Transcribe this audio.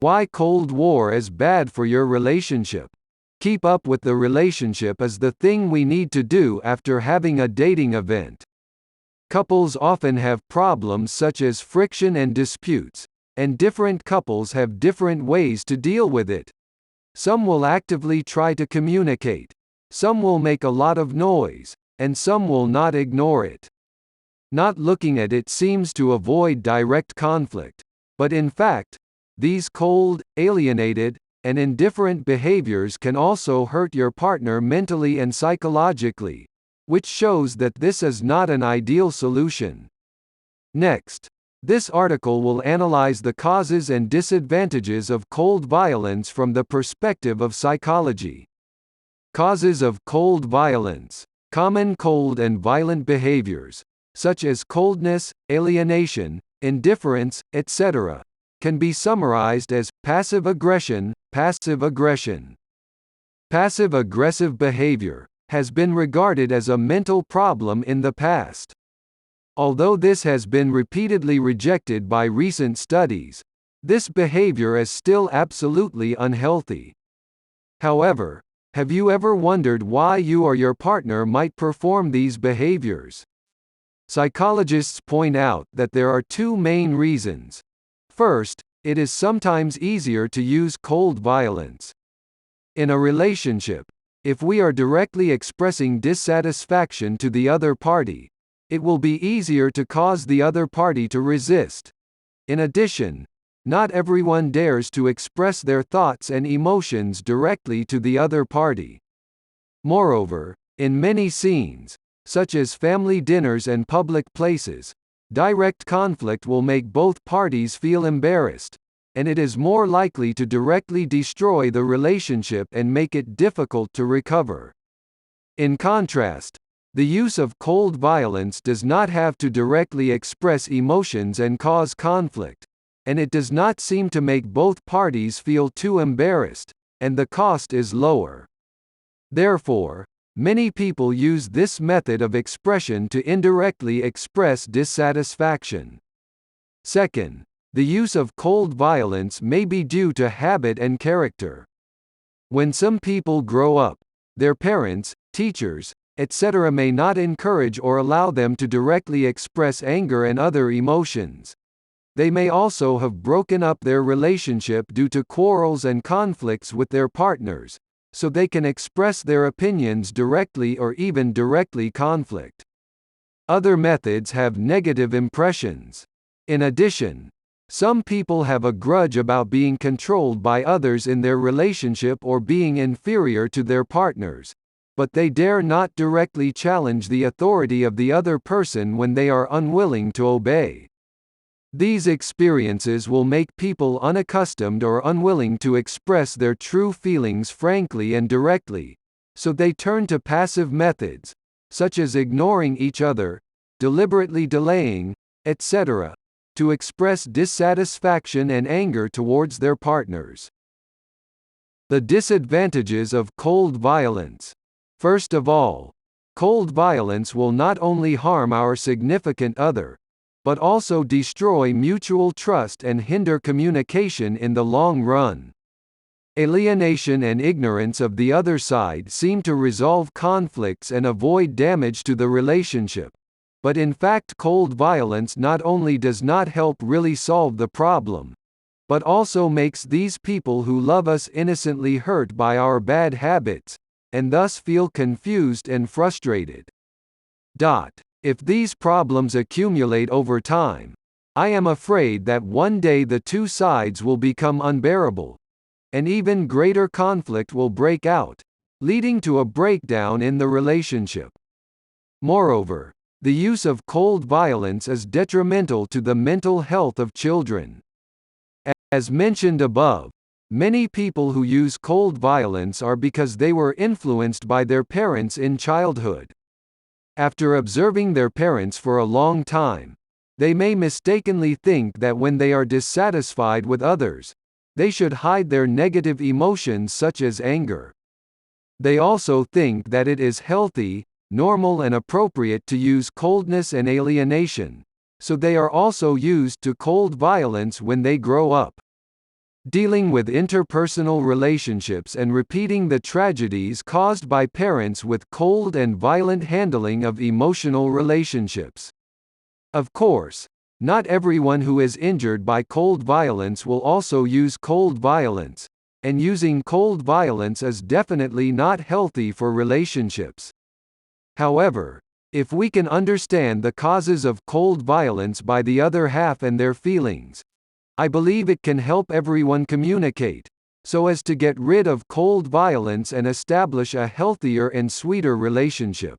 Why Cold War is bad for your relationship. Keep up with the relationship is the thing we need to do after having a dating event. Couples often have problems such as friction and disputes, and different couples have different ways to deal with it. Some will actively try to communicate, some will make a lot of noise, and some will not ignore it. Not looking at it seems to avoid direct conflict, but in fact, these cold, alienated, and indifferent behaviors can also hurt your partner mentally and psychologically, which shows that this is not an ideal solution. Next, this article will analyze the causes and disadvantages of cold violence from the perspective of psychology. Causes of cold violence. Common cold and violent behaviors, such as coldness, alienation, indifference, etc., can be summarized as passive aggression. Passive-aggressive behavior has been regarded as a mental problem in the past. Although this has been repeatedly rejected by recent studies, this behavior is still absolutely unhealthy. However, have you ever wondered why you or your partner might perform these behaviors? Psychologists point out that there are two main reasons. First, it is sometimes easier to use cold violence. In a relationship, if we are directly expressing dissatisfaction to the other party, it will be easier to cause the other party to resist. In addition, not everyone dares to express their thoughts and emotions directly to the other party. Moreover, in many scenes, such as family dinners and public places, direct conflict will make both parties feel embarrassed, and it is more likely to directly destroy the relationship and make it difficult to recover. In contrast, the use of cold violence does not have to directly express emotions and cause conflict, and it does not seem to make both parties feel too embarrassed, and the cost is lower. Therefore, many people use this method of expression to indirectly express dissatisfaction. Second, the use of cold violence may be due to habit and character. When some people grow up, their parents, teachers, etc. may not encourage or allow them to directly express anger and other emotions. They may also have broken up their relationship due to quarrels and conflicts with their partners, so they can express their opinions directly or even directly conflict. Other methods have negative impressions. In addition, some people have a grudge about being controlled by others in their relationship or being inferior to their partners, but they dare not directly challenge the authority of the other person when they are unwilling to obey. These experiences will make people unaccustomed or unwilling to express their true feelings frankly and directly, so they turn to passive methods, such as ignoring each other, deliberately delaying, etc., to express dissatisfaction and anger towards their partners. The disadvantages of cold violence. First of all, cold violence will not only harm our significant other, but also destroy mutual trust and hinder communication in the long run. Alienation and ignorance of the other side seem to resolve conflicts and avoid damage to the relationship, but in fact cold violence not only does not help really solve the problem, but also makes these people who love us innocently hurt by our bad habits, and thus feel confused and frustrated. If these problems accumulate over time, I am afraid that one day the two sides will become unbearable, and even greater conflict will break out, leading to a breakdown in the relationship. Moreover, the use of cold violence is detrimental to the mental health of children. As mentioned above, many people who use cold violence are because they were influenced by their parents in childhood. After observing their parents for a long time, they may mistakenly think that when they are dissatisfied with others, they should hide their negative emotions such as anger. They also think that it is healthy, normal and appropriate to use coldness and alienation, so they are also used to cold violence when they grow up. dealing with interpersonal relationships and repeating the tragedies caused by parents with cold and violent handling of emotional relationships. Of course, not everyone who is injured by cold violence will also use cold violence, and using cold violence is definitely not healthy for relationships. However, if we can understand the causes of cold violence by the other half and their feelings, I believe it can help everyone communicate, so as to get rid of cold violence and establish a healthier and sweeter relationship.